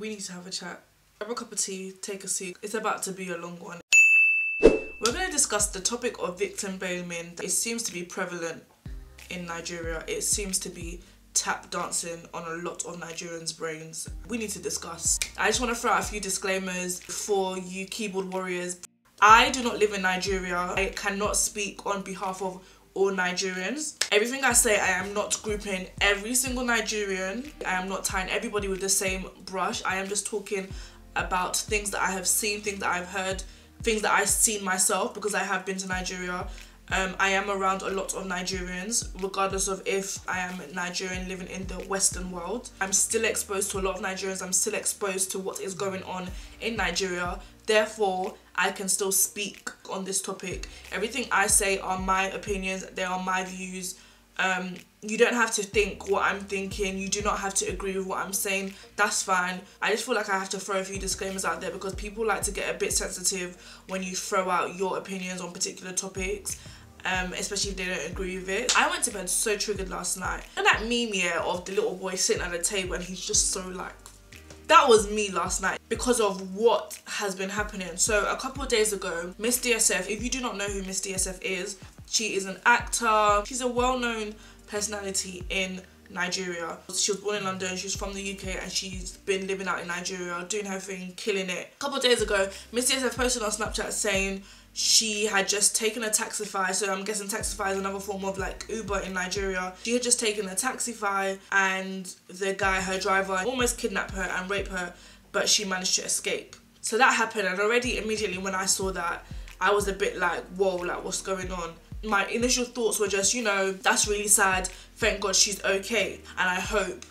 We need to have a chat. Grab a cup of tea, take a seat. It's about to be a long one. We're going to discuss the topic of victim blaming. It seems to be prevalent in Nigeria. It seems to be tap dancing on a lot of Nigerians' brains. We need to discuss. I just want to throw out a few disclaimers for you keyboard warriors. I do not live in Nigeria. I cannot speak on behalf of all Nigerians. Everything I say, I am not grouping every single Nigerian. I am not tying everybody with the same brush. I am just talking about things that I have seen, things that I've heard, things that I've seen myself, because I have been to Nigeria. I am around a lot of Nigerians, regardless of if I am Nigerian living in the Western world. I'm still exposed to a lot of Nigerians. I'm still exposed to what is going on in Nigeria. Therefore, I can still speak on this topic. Everything I say are my opinions. They are my views. You don't have to think what I'm thinking. You do not have to agree with what I'm saying. That's fine. I just feel like I have to throw a few disclaimers out there because people like to get a bit sensitive when you throw out your opinions on particular topics. Especially if they don't agree with it. I went to bed so triggered last night. And that meme, yeah, of the little boy sitting at the table and he's just so like... That was me last night because of what has been happening. So a couple of days ago, Miss DSF, if you do not know who Miss DSF is, she is an actor. She's a well-known personality in Nigeria. She was born in London, she's from the UK, and she's been living out in Nigeria, doing her thing, killing it. A couple of days ago, Miss DSF posted on Snapchat saying she had just taken a Taxify, so I'm guessing Taxify is another form of like Uber in Nigeria. She had just taken a Taxify and the guy, her driver, almost kidnapped her and raped her, but she managed to escape. So that happened, and already immediately when I saw that, I was a bit like, whoa, like what's going on? My initial thoughts were just, you know, that's really sad. Thank God she's okay, and I hope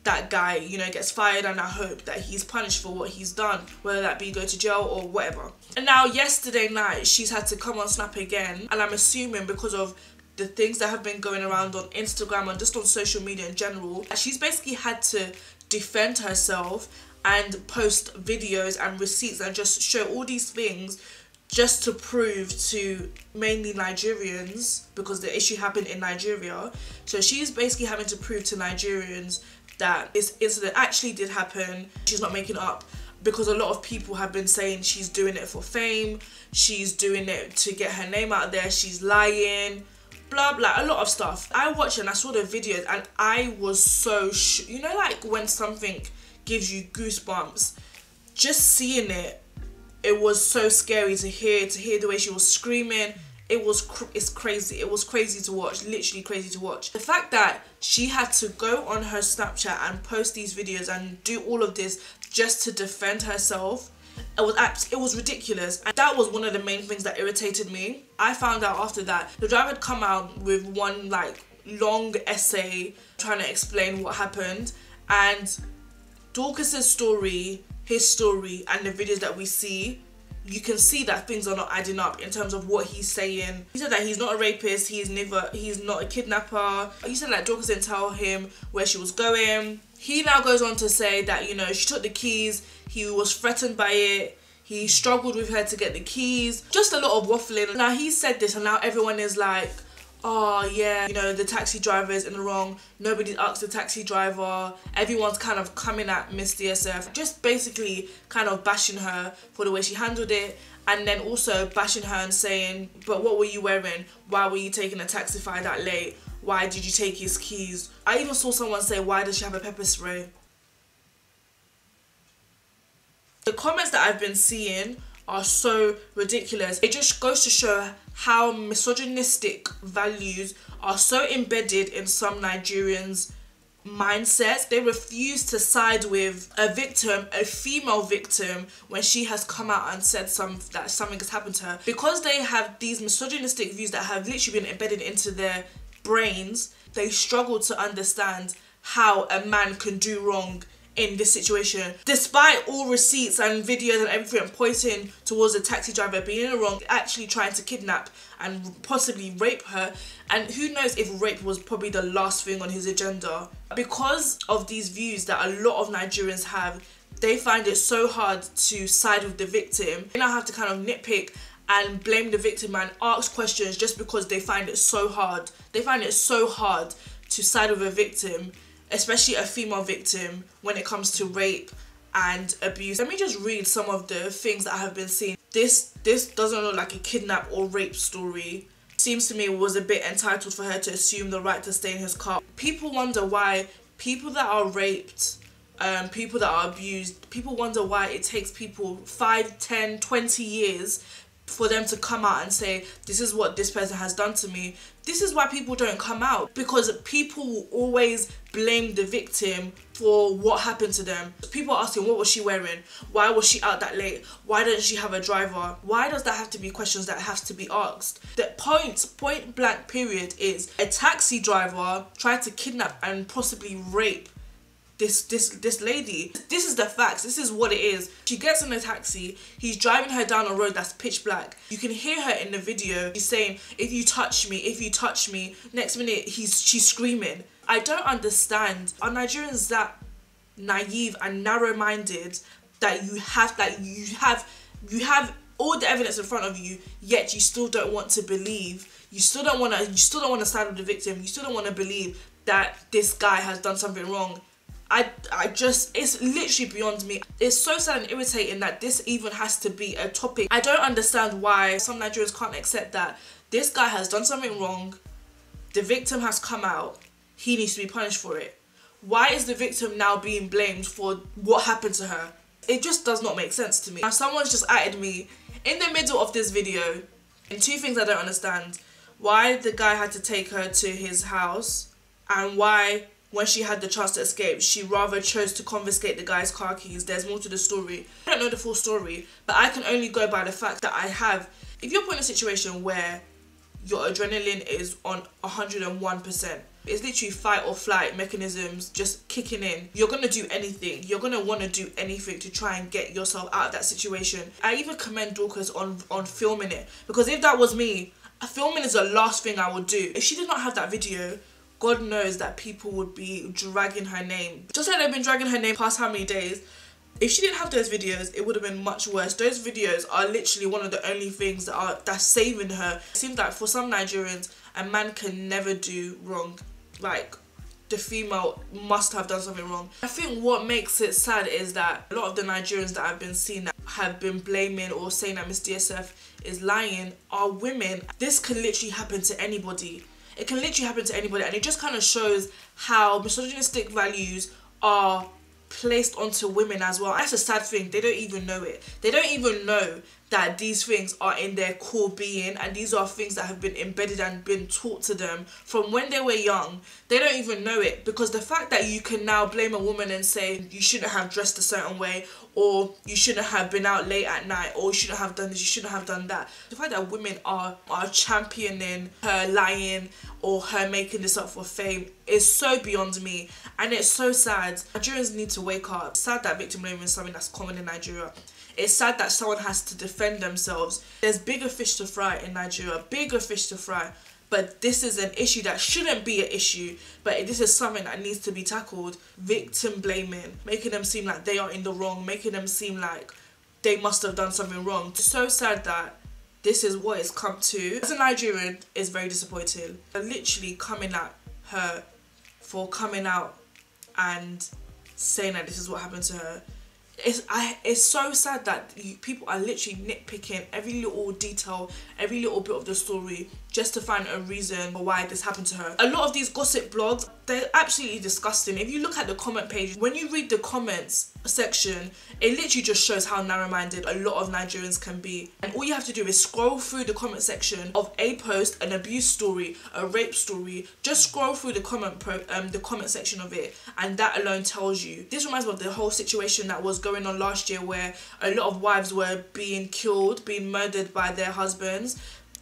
that guy, you know, gets fired, and I hope that he's punished for what he's done, whether that be go to jail or whatever. And now yesterday night she's had to come on Snap again, and I'm assuming because of the things that have been going around on Instagram and just on social media in general, she's basically had to defend herself and post videos and receipts and just show all these things just to prove to mainly Nigerians, because the issue happened in Nigeria. So she's basically having to prove to Nigerians that this incident actually did happen. She's not making up, because a lot of people have been saying she's doing it for fame, she's doing it to get her name out there, she's lying, blah blah, a lot of stuff. I watched and I saw the videos and I was so you know, like when something gives you goosebumps, just seeing it, it was so scary to hear the way she was screaming. It's crazy. It was crazy to watch, literally crazy to watch. The fact that she had to go on her Snapchat and post these videos and do all of this just to defend herself, it was ridiculous. And that was one of the main things that irritated me. I found out after that the driver had come out with one like long essay trying to explain what happened, and Dorcas's story, his story, and the videos that we see, you can see that things are not adding up in terms of what he's saying. He said that he's not a rapist, he's not a kidnapper. He said that Dorcas didn't tell him where she was going. He now goes on to say that, you know, she took the keys, he was threatened by it, he struggled with her to get the keys. Just a lot of waffling. Now he said this and now everyone is like, oh yeah, you know, the taxi driver is in the wrong, nobody asked the taxi driver. Everyone's kind of coming at Miss DSF, just basically kind of bashing her for the way she handled it, and then also bashing her and saying, but what were you wearing? Why were you taking a Taxify that late? Why did you take his keys? I even saw someone say, why does she have a pepper spray? The comments that I've been seeing are so ridiculous. It just goes to show how misogynistic values are so embedded in some Nigerians' mindsets. They refuse to side with a victim, a female victim, when she has come out and said that something has happened to her. Because they have these misogynistic views that have literally been embedded into their brains, they struggle to understand how a man can do wrong in this situation. Despite all receipts and videos and everything pointing towards the taxi driver being in the wrong, actually trying to kidnap and possibly rape her, and who knows if rape was probably the last thing on his agenda. Because of these views that a lot of Nigerians have, they find it so hard to side with the victim. They now have to kind of nitpick and blame the victim and ask questions just because they find it so hard. They find it so hard to side with a victim, especially a female victim, when it comes to rape and abuse. Let me just read some of the things that I have been seeing. This doesn't look like a kidnap or rape story. Seems to me it was a bit entitled for her to assume the right to stay in his car. People wonder why people that are raped, people that are abused, people wonder why it takes people 5, 10, 20 years for them to come out and say, this is what this person has done to me. This is why people don't come out, because people will always blame the victim for what happened to them. People are asking, what was she wearing? Why was she out that late? Why didn't she have a driver? Why does that have to be questions that have to be asked? The point blank period is a taxi driver tried to kidnap and possibly rape this lady. This is the facts. This is what it is. She gets in a taxi. He's driving her down a road that's pitch black. You can hear her in the video. She's saying, if you touch me, if you touch me. Next minute, she's screaming. I don't understand. Are Nigerians that naive and narrow-minded that you have all the evidence in front of you, yet you still don't want to believe? You still don't want to side with the victim. You still don't want to believe that this guy has done something wrong. It's literally beyond me. It's so sad and irritating that this even has to be a topic. I don't understand why some Nigerians can't accept that this guy has done something wrong, the victim has come out, he needs to be punished for it. Why is the victim now being blamed for what happened to her? It just does not make sense to me. Now someone's just added me in the middle of this video, and two things I don't understand. Why the guy had to take her to his house, and why, when she had the chance to escape, she rather chose to confiscate the guy's car keys. There's more to the story. I don't know the full story, but I can only go by the fact that I have. If you're put in a situation where your adrenaline is on 101%, it's literally fight or flight mechanisms just kicking in, you're going to do anything. You're going to want to do anything to try and get yourself out of that situation. I even commend Dorcas on filming it, because if that was me, filming is the last thing I would do. If she did not have that video, God knows that people would be dragging her name. Just like they've been dragging her name past how many days. If she didn't have those videos, it would have been much worse. Those videos are literally one of the only things that's saving her. It seems like for some Nigerians, a man can never do wrong. Like, the female must have done something wrong. I think what makes it sad is that a lot of the Nigerians that I've been seeing that have been blaming or saying that Miss DSF is lying are women. This can literally happen to anybody. It can literally happen to anybody, and it just kind of shows how misogynistic values are placed onto women as well. That's a sad thing. They don't even know it. They don't even know that these things are in their core being, and these are things that have been embedded and been taught to them from when they were young. They don't even know it, because the fact that you can now blame a woman and say you shouldn't have dressed a certain way, or you shouldn't have been out late at night, or you shouldn't have done this, you shouldn't have done that. The fact that women are championing her lying or her making this up for fame is so beyond me, and it's so sad. Nigerians need to wake up. It's sad that victim blaming is something that's common in Nigeria. It's sad that someone has to defend themselves. There's bigger fish to fry in Nigeria, bigger fish to fry. But this is an issue that shouldn't be an issue, but this is something that needs to be tackled. Victim blaming, making them seem like they are in the wrong, making them seem like they must have done something wrong. It's so sad that this is what it's come to. As a Nigerian, it's very disappointing. They're literally coming at her for coming out and saying that this is what happened to her. It's so sad that people are literally nitpicking every little detail, every little bit of the story just to find a reason for why this happened to her. A lot of these gossip blogs, they're absolutely disgusting. If you look at the comment page, when you read the comments section, it literally just shows how narrow-minded a lot of Nigerians can be. And all you have to do is scroll through the comment section of a post, an abuse story, a rape story. Just scroll through the comment section of it, and that alone tells you. This reminds me of the whole situation that was going on last year, where a lot of wives were being killed, being murdered by their husbands.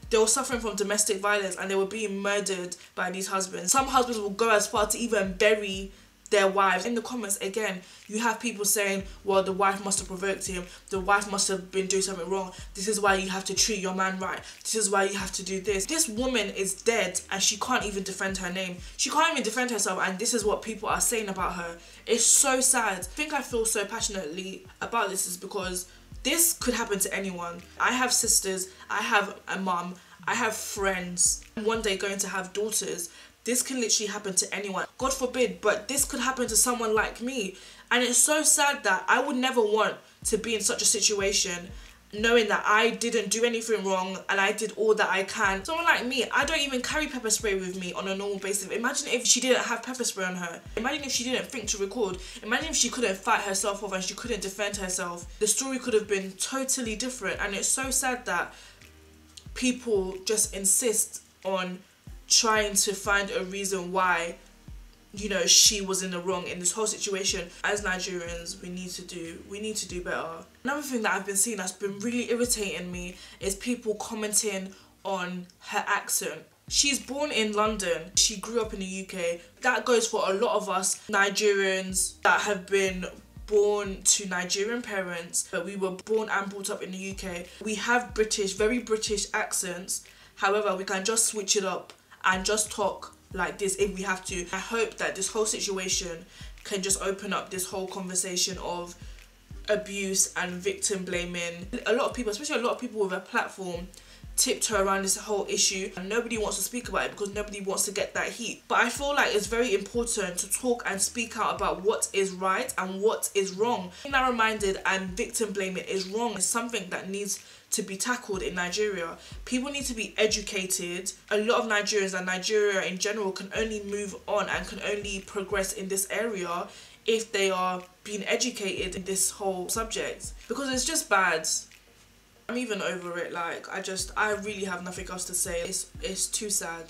They were suffering from domestic violence and they were being murdered by these husbands. Some husbands will go as far to even bury their wives. In the comments, again, you have people saying, well, the wife must have provoked him, the wife must have been doing something wrong, this is why you have to treat your man right, this is why you have to do this. This woman is dead and she can't even defend her name. She can't even defend herself, and this is what people are saying about her. It's so sad. I think I feel so passionately about this is because this could happen to anyone. I have sisters, I have a mum, I have friends. I'm one day going to have daughters. This can literally happen to anyone. God forbid, but this could happen to someone like me. And it's so sad that I would never want to be in such a situation knowing that I didn't do anything wrong and I did all that I can. Someone like me, I don't even carry pepper spray with me on a normal basis. Imagine if she didn't have pepper spray on her. Imagine if she didn't think to record. Imagine if she couldn't fight herself off and she couldn't defend herself. The story could have been totally different. And it's so sad that people just insist on trying to find a reason why, you know, she was in the wrong in this whole situation. As Nigerians, we need to do better. Another thing that I've been seeing that's been really irritating me is people commenting on her accent. She's born in London. She grew up in the UK. That goes for a lot of us Nigerians that have been born to Nigerian parents, but we were born and brought up in the UK. We have very British accents. However, we can just switch it up and just talk like this if we have to. I hope that this whole situation can just open up this whole conversation of abuse and victim blaming. A lot of people, especially a lot of people with a platform, tiptoe around this whole issue and nobody wants to speak about it because nobody wants to get that heat. But I feel like it's very important to talk and speak out about what is right and what is wrong. Narrow-minded and victim blaming is wrong. It's something that needs to be tackled in Nigeria. People need to be educated. A lot of Nigerians and Nigeria in general can only move on and can only progress in this area if they are being educated in this whole subject, because it's just bad. I'm even over it. Like, I really have nothing else to say. It's too sad.